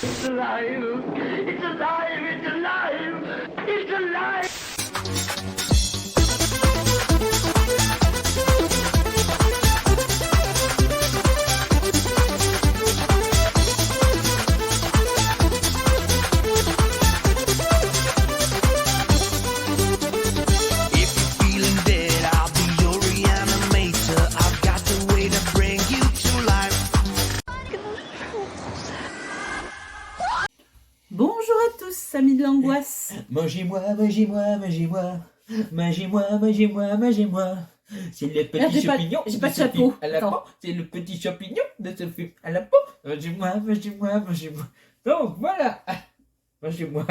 It's alive! It's alive! It's alive! It's alive! Bonjour à tous, amis de l'angoisse. Mangez-moi, mangez-moi, mangez-moi. Mangez-moi, mangez-moi, mangez-moi. C'est le petit Merde, champignon. j'ai pas de ce film chapeau. à la Attends. peau. C'est le petit champignon de ce film à la peau. Mangez-moi, mangez-moi, mangez-moi. Donc voilà. Mangez-moi.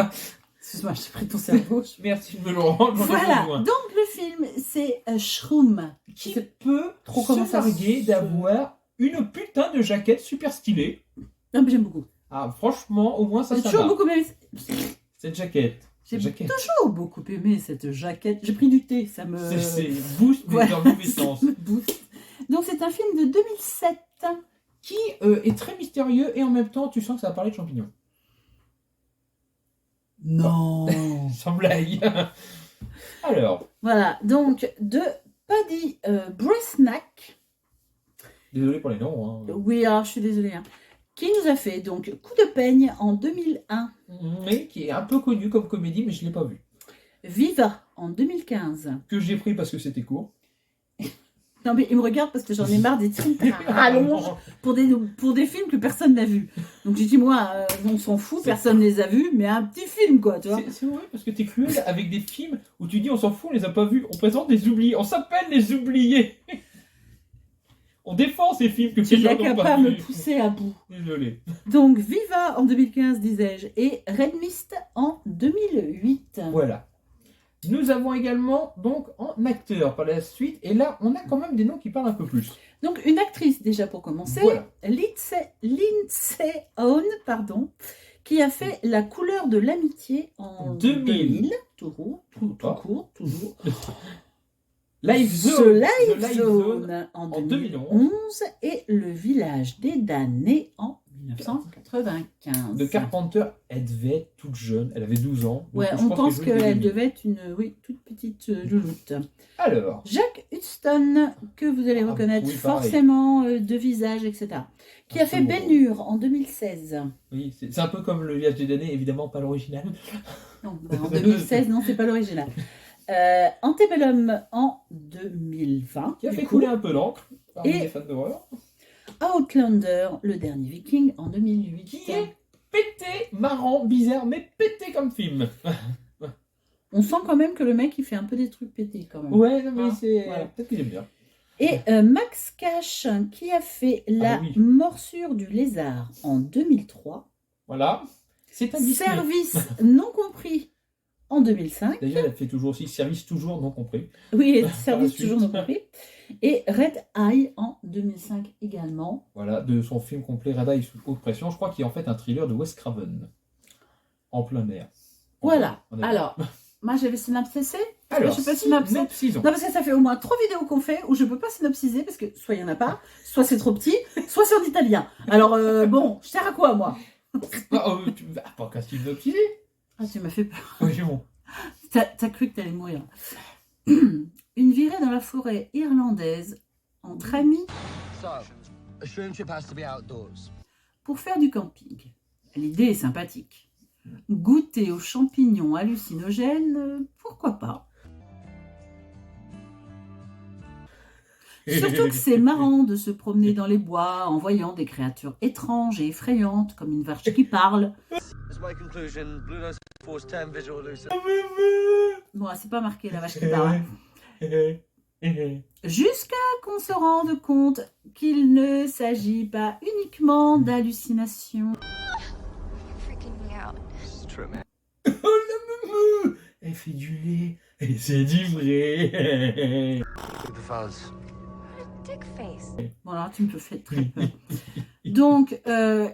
Excuse-moi, j'ai pris ton cerveau. Merci de me le rendre. j'en ai Voilà, besoin. donc le film, c'est Shroom. Qui C'est peut trop se comment ça targuer se- d'avoir une putain de jaquette super stylée. Non, mais j'aime beaucoup. Ah, franchement, au moins ça J'ai va. toujours beaucoup aimé. Cette jaquette. J'ai Cette jaquette. toujours beaucoup aimé cette jaquette. J'ai pris du thé, ça me. C'est boost, mais Ouais, dans le mauvais ça sens. me booste. Donc c'est un film de 2007. Qui est très mystérieux et en même temps, tu sens que ça va parler de champignons. Non. Sans blague. Alors, Voilà, donc de Paddy Bresnack. désolé pour les noms. Hein. Oui, alors je suis désolée. Hein. Qui nous a fait donc Coup de peigne en 2001. Mais qui est un peu connu comme comédie, mais je ne l'ai pas vu. Viva en 2015. Que j'ai pris parce que c'était court. Non mais il me regarde parce que j'en ai marre des films rallonges pour des films que personne n'a vus. Donc j'ai dit moi, on s'en fout, personne ne les a vus, mais un petit film quoi, tu vois. C'est vrai parce que t'es cruel avec des films où tu dis on s'en fout, on les a pas vus. On présente des oubliés. On s'appelle les oubliés. On défend ces films que Tu les gens n'as n'ont qu'à pas pas me vus. pousser à bout. Désolé. Donc Viva en 2015 disais-je et Red Mist en 2008. Voilà. Nous avons également donc en acteur par la suite. Et là, on a quand même des noms qui parlent un peu plus. Donc une actrice déjà pour commencer, Voilà. Lindsay Onn, pardon, qui a fait La couleur de l'amitié en 2000. Toujours. Live The Zone. Live The Live Zone en en 2011 et Le village des damnés en 1995. De Carpenter, elle devait être toute jeune. Elle avait 12 ans. Donc Ouais, je on pense qu'elle jouait qu'elle dès devait être une toute petite louloute. Alors, Jack Huston, que vous allez Ah, reconnaître oui, pareil. forcément de visage, etc. Qui a fait Absolument. Ben-Hur en 2016. oui, c'est un peu comme le village des damnés, évidemment pas l'original. Non, bah, en 2016, non, c'est pas l'original. Antebellum en 2020. Qui a du fait coup. couler un peu d'encre parmi Et- les fans d'horreur. Outlander, le dernier Viking en 2008. Qui est pété, marrant, bizarre, mais pété comme film. On sent quand même que le mec, il fait un peu des trucs pétés quand même. Ouais, non, mais Ah, c'est. voilà. Peut-être que j'aime bien. Et Max Cash, qui a fait La oui. morsure du lézard en 2003. Voilà. C'est un Disney. Service non compris en 2005. D'ailleurs, elle fait toujours aussi service toujours non compris. Oui, Par service la suite. toujours non compris. Et Red Eye en 2005 également. Voilà, de son film complet Red Eye sous haute pression, je crois qu'il est en fait un thriller de Wes Craven. En plein air. Voilà. On est- Alors, moi j'avais synopsisé. Alors, je sais pas synopsiser. synopsisons. Non, parce que ça fait au moins 3 vidéos qu'on fait où je peux pas synopsiser parce que soit il y en a pas, soit c'est trop petit, soit c'est en italien. Alors bon, je sers à quoi moi? Pas qu'à synopsiser. Ah, tu m'as fait peur. Oui, bon. T'as cru que t'allais mourir. Une virée dans la forêt irlandaise entre amis So, a shroom trip has to be outdoors. pour faire du camping. L'idée est sympathique. Goûter aux champignons hallucinogènes, pourquoi pas. Surtout que c'est marrant de se promener dans les bois en voyant des créatures étranges et effrayantes comme une vache qui parle. As my conclusion, Blue Nose Force 10 visual hallucination. Bon, c'est pas marqué la vache qui parle. Jusqu'à qu'on se rende compte qu'il ne s'agit pas uniquement d'hallucinations. Freaking me out. It's true, man. Oh la moumou. Elle fait du lait. Et c'est du vrai. Super fuzz. Dick face. Voilà, tu me fais très peur. Donc,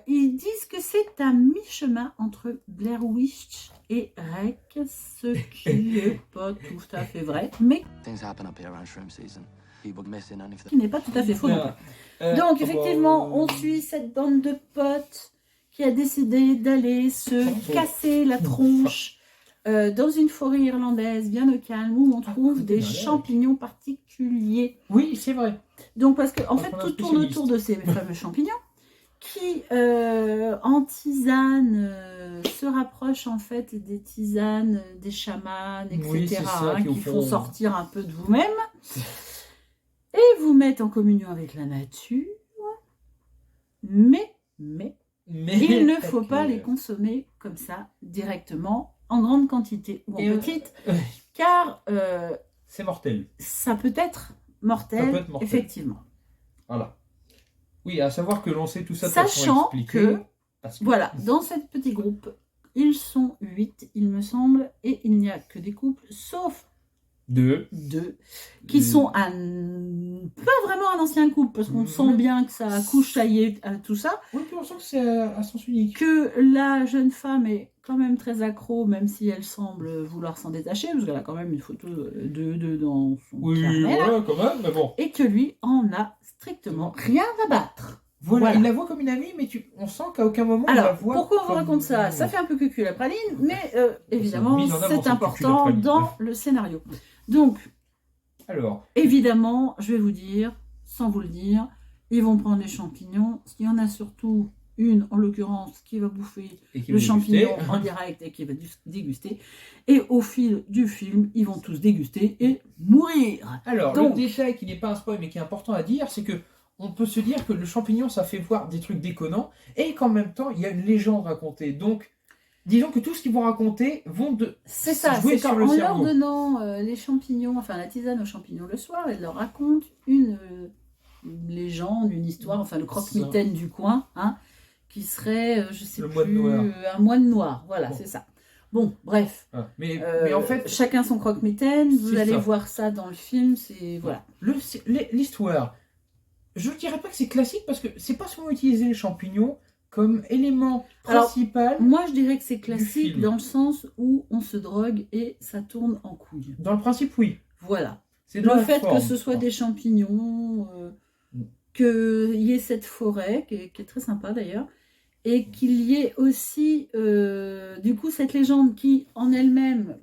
ils disent que c'est à mi-chemin entre Blair Witch et Rec, ce qui n'est pas tout à fait vrai, mais Things happen up here around shroom season. People missing anything. qui n'est pas tout à fait faux non plus. Donc, effectivement, on suit cette bande de potes qui a décidé d'aller se casser la tronche dans une forêt irlandaise bien au calme où on trouve des champignons particuliers. Oui, c'est vrai. Donc parce que en fait On a un tout tourne spécialiste. autour de ces fameux champignons qui en tisane se rapprochent en fait des tisanes des chamans, etc. Oui, c'est ça, hein, qui au qui fond- font sortir un peu de vous-même et vous mettent en communion avec la nature. Mais il ne faut pas les consommer comme ça directement en grande quantité ou en Et, petite, car C'est mortel. ça peut être mortel, Ça peut être mortel. effectivement. Voilà. Oui, à savoir que l'on sait tout ça de Sachant façon expliquée, que, parce que- voilà, dans ce petit groupe, ils sont 8, il me semble, et il n'y a que des couples, sauf Deux. 2, qui sont pas vraiment un ancien couple, parce qu'on sent bien que ça a couchaillé tout ça, Oui, puis on sent que c'est à sens unique. que la jeune femme est quand même très accro, même si elle semble vouloir s'en détacher, parce qu'elle a quand même une photo de dans son Oui, carnet, là, voilà, quand même, mais bon. et que lui en a strictement rien à battre. Voilà, Voilà. il la voit comme une amie, mais on sent qu'à aucun moment il la Alors, voit pourquoi on vous comme- raconte ça? Ça fait un peu cucu la praline, mais évidemment, mise en avant, c'est c'est important cucu la praline. dans le scénario. Donc, Alors, évidemment, je vais vous dire, sans vous le dire, ils vont prendre les champignons. Il y en a surtout une, en l'occurrence, qui va bouffer et qui le va déguster. champignon en direct et qui va déguster. Et au fil du film, ils vont tous déguster et mourir. Alors, Donc- le détail qui n'est pas un spoil mais qui est important à dire, c'est que on peut se dire que le champignon, ça fait voir des trucs déconnants et qu'en même temps, il y a une légende racontée. Donc, disons que tout ce qu'ils vont raconter vont de... C'est ça, jouer c'est sur le qu'en leur cerveau. donnant les champignons, enfin la tisane aux champignons le soir, elle leur raconte une légende, une histoire, enfin le croque-mitaine du coin, hein, qui serait, je sais Le plus, moine noir. un moine noir, voilà, Bon. c'est ça. Bon, bref. Ah, mais en fait, chacun son croque-mitaine, vous c'est allez ça. voir ça dans le film, c'est voilà. l'histoire, je ne dirais pas que c'est classique parce que c'est pas souvent utilisé les champignons comme élément Alors, principal Moi, je dirais que c'est classique film. dans le sens où on se drogue et ça tourne en couille. dans le principe, oui. Voilà. C'est dans Le la fait forme. que ce soit des champignons, qu'il y ait cette forêt qui est très sympa d'ailleurs, et qu'il y ait aussi du coup cette légende qui en elle-même,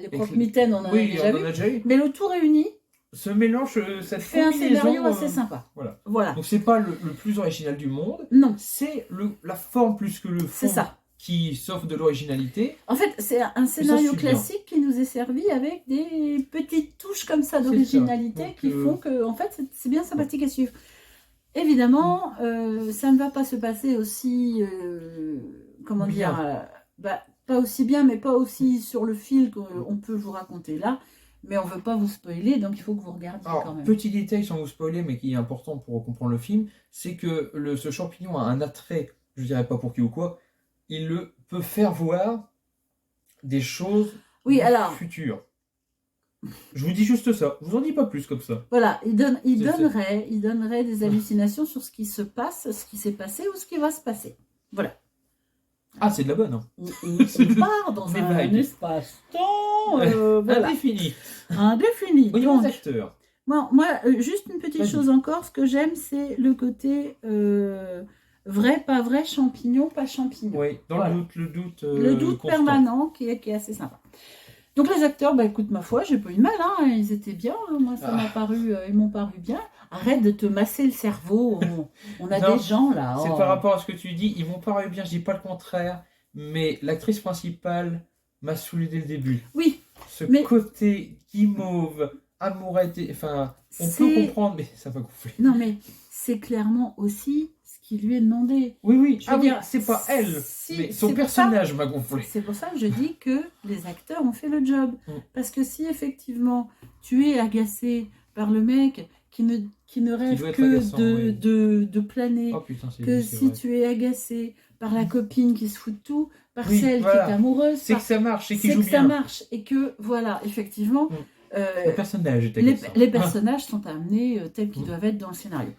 les que- croque-mitaines on en a Oui, déjà on vu, en a déjà eu. mais le tout réuni Ce mélange, cette fait un combinaison, scénario assez sympa. Voilà. Donc c'est pas le plus original du monde, Non, c'est la forme plus que le fond c'est ça. qui s'offre de l'originalité. En fait, c'est un scénario suit bien. classique qui nous est servi avec des petites touches comme ça C'est d'originalité ça. Donc, qui font que, en fait, c'est bien sympathique à suivre. Évidemment, ça ne va pas se passer aussi, comment Bien. dire, pas aussi bien, mais pas aussi sur le fil qu'on peut vous raconter là. Mais on ne veut pas vous spoiler, donc il faut que vous regardiez quand Alors, même. petit détail sans vous spoiler, mais qui est important pour comprendre le film, c'est que ce champignon a un attrait, je dirais pas pour qui ou quoi, il peut faire voir des choses Oui, du alors- futur. Je vous dis juste ça, je vous en dis pas plus comme ça. Voilà, il C'est- donnerait des hallucinations sur ce qui se passe, ce qui s'est passé ou ce qui va se passer. Voilà. Ah, c'est de la bonne, hein. On part dans Des un vagues. espace-temps voilà, Indéfini. indéfini. Au niveau Donc, des acteurs, moi, juste une petite Vas-y. chose encore, ce que j'aime, c'est le côté vrai, pas vrai, champignon, pas champignon. oui, dans Voilà. le doute Le doute constant. permanent qui est assez sympa. Donc les acteurs, écoute, ma foi, j'ai pas eu de mal, hein, ils étaient bien, hein, moi ça m'a paru, ils m'ont paru bien. Arrête de te masser le cerveau, on a Non, des gens là. C'est oh. par rapport à ce que tu dis, ils m'ont paru bien, je dis pas le contraire, mais l'actrice principale m'a saoulé dès le début. Oui, Ce mais- côté guimauve, amourette, enfin, on peut C'est- comprendre, mais ça va gonfler. non mais c'est clairement aussi ce qui lui est demandé. Oui, oui, Je veux oui, dire, c'est pas elle, si- mais c'est son pour personnage m'a gonflé. C'est pour ça que je dis que les acteurs ont fait le job. Mm. Parce que si effectivement tu es agacé par le mec qui ne rêve doit être que agaçant, oui. de planer, Oh putain, que c'est si vrai. tu es agacé par la copine qui se fout de tout, par Oui, celle voilà. qui est amoureuse, C'est par- que ça marche, c'est qu'il c'est joue que ça bien. marche. Et que voilà, effectivement, Mm. Le personnage est les, agaçant. les personnages sont amenés tels qu'ils Mm. doivent être dans le scénario.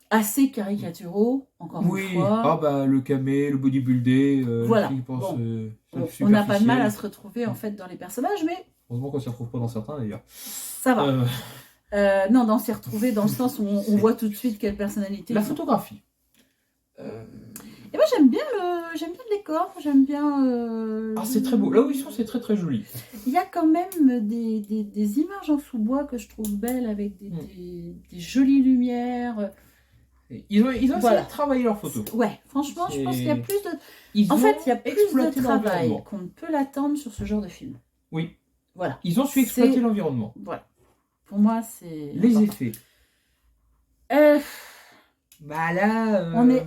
Assez caricaturaux, encore Oui, une fois. ah bah le camé, le bodybuildé, Voilà. qui pense, Bon, c'est on n'a pas de mal à superficiel. se retrouver en fait dans les personnages, mais Heureusement qu'on s'y retrouve pas dans certains d'ailleurs. ça va. Non, dans s'y retrouver dans le sens où on voit tout de suite quelle personnalité. La ils ont. photographie. Et moi j'aime bien le décor, j'aime bien. Ah, c'est très beau. Là où ils sont, c'est très très joli. Il y a quand même des images en sous-bois que je trouve belles avec des jolies lumières. Ils ont essayé Voilà. de travailler leurs photos. Ouais, franchement, je pense qu'il y a plus de. Ils En ont fait, il y a plus exploité de travail l'environnement. qu'on ne peut l'attendre sur ce genre de film. Oui. Voilà. Ils ont su exploiter C'est- l'environnement. Voilà. Pour moi, c'est. Les important. effets. Euh, Bah là, on est.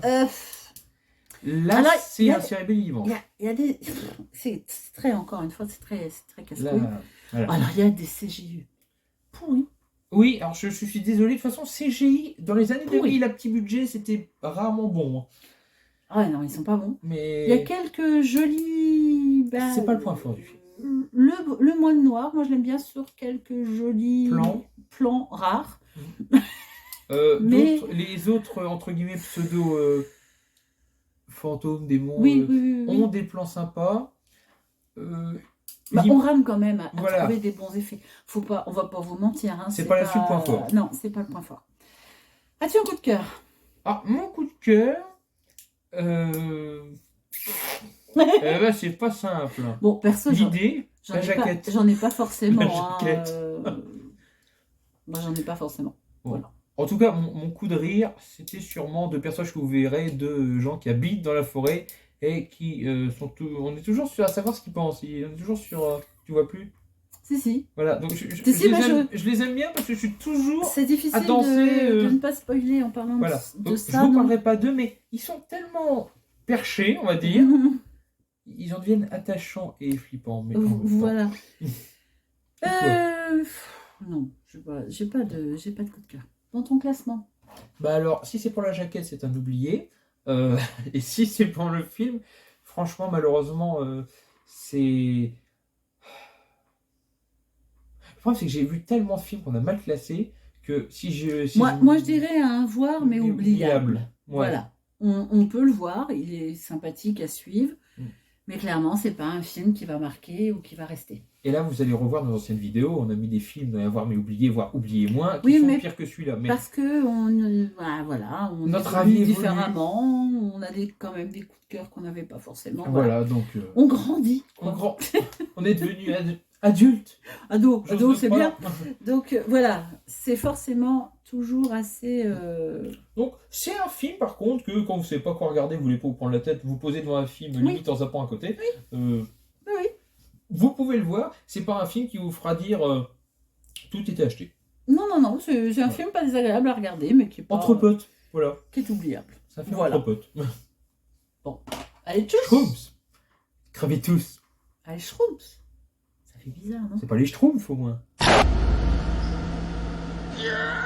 là Alors, c'est il y a- un cérébré vivant. Il y a des. C'est très, encore une fois, c'est très Là, casse-couille. voilà. Alors, il y a des CGI pourris. Oui, alors je suis désolé, de toute façon, CGI, dans les années Pourri. 2000, à petit budget, c'était rarement bon. Hein. Ah ouais, non, ils sont pas bons. Mais Il y a quelques jolis. c'est pas le point fort du film. Le moine noir, moi je l'aime bien sur quelques jolis plans rares. Mais- Les autres, entre guillemets, pseudo fantômes, démons, Oui, oui. ont des plans sympas. On rame quand même à Voilà. trouver des bons effets. On va pas vous mentir. Hein, C'est pas là-dessus le point fort. Non, c'est pas le point fort. As-tu un coup de cœur? Ah, mon coup de cœur, bah, c'est pas simple. Bon, perso, L'idée, j'en la ai jaquette. j'en ai pas forcément. La hein, jaquette. Moi, j'en ai pas forcément. En tout cas, mon coup de rire, c'était sûrement de personnages que vous verrez, de gens qui habitent dans la forêt et qui sont on est toujours sur à savoir ce qu'ils pensent. On est toujours sur, tu vois plus. Si. Voilà, donc Si, je les aime bien parce que je suis toujours C'est difficile à danser, de ne pas spoiler en parlant voilà. de Donc, ça. je vous non. parlerai pas d'eux, mais ils sont tellement perchés, on va dire. Ils en deviennent attachants et flippants. Mais en même temps. Voilà. Pourquoi Non, j'ai pas de coup de cœur. Dans ton classement. Bah alors, si c'est pour la jaquette, c'est un oublié. Et si c'est pour le film, franchement, malheureusement, c'est... Le problème, c'est que j'ai vu tellement de films qu'on a mal classés que si Moi, je dirais un voir, mais oubliable. Ouais. Voilà. On peut le voir, il est sympathique à suivre, mais clairement, c'est pas un film qui va marquer ou qui va rester. Et là, vous allez revoir nos anciennes vidéos. On a mis des films dans les voir mais oubliés, voire oubliés moins, qui Oui, sont mais pires que celui-là. Mais Parce que on Notre évolue avis évolue. différemment, on a quand même des coups de cœur qu'on n'avait pas forcément. voilà, donc On grandit. quoi. on est devenus adultes. Ado, J'ose c'est le bien. croire. Donc voilà, c'est forcément toujours assez. Donc, c'est un film, par contre, que quand vous ne savez pas quoi regarder, vous voulez pas vous prendre la tête, vous posez devant un film, limite en zappant à côté. Oui. Vous pouvez le voir. C'est pas un film qui vous fera dire tout était acheté. Non, c'est un film pas désagréable à regarder, mais qui est pas. Entre potes, voilà. Qui est oubliable. C'est un film Voilà. entre potes. Allez, tchuss. Schtroumpfs. Crevez tous. Allez, Schtroumpfs. Ça fait bizarre, non? C'est pas les Schtroumpfs au moins. Yeah.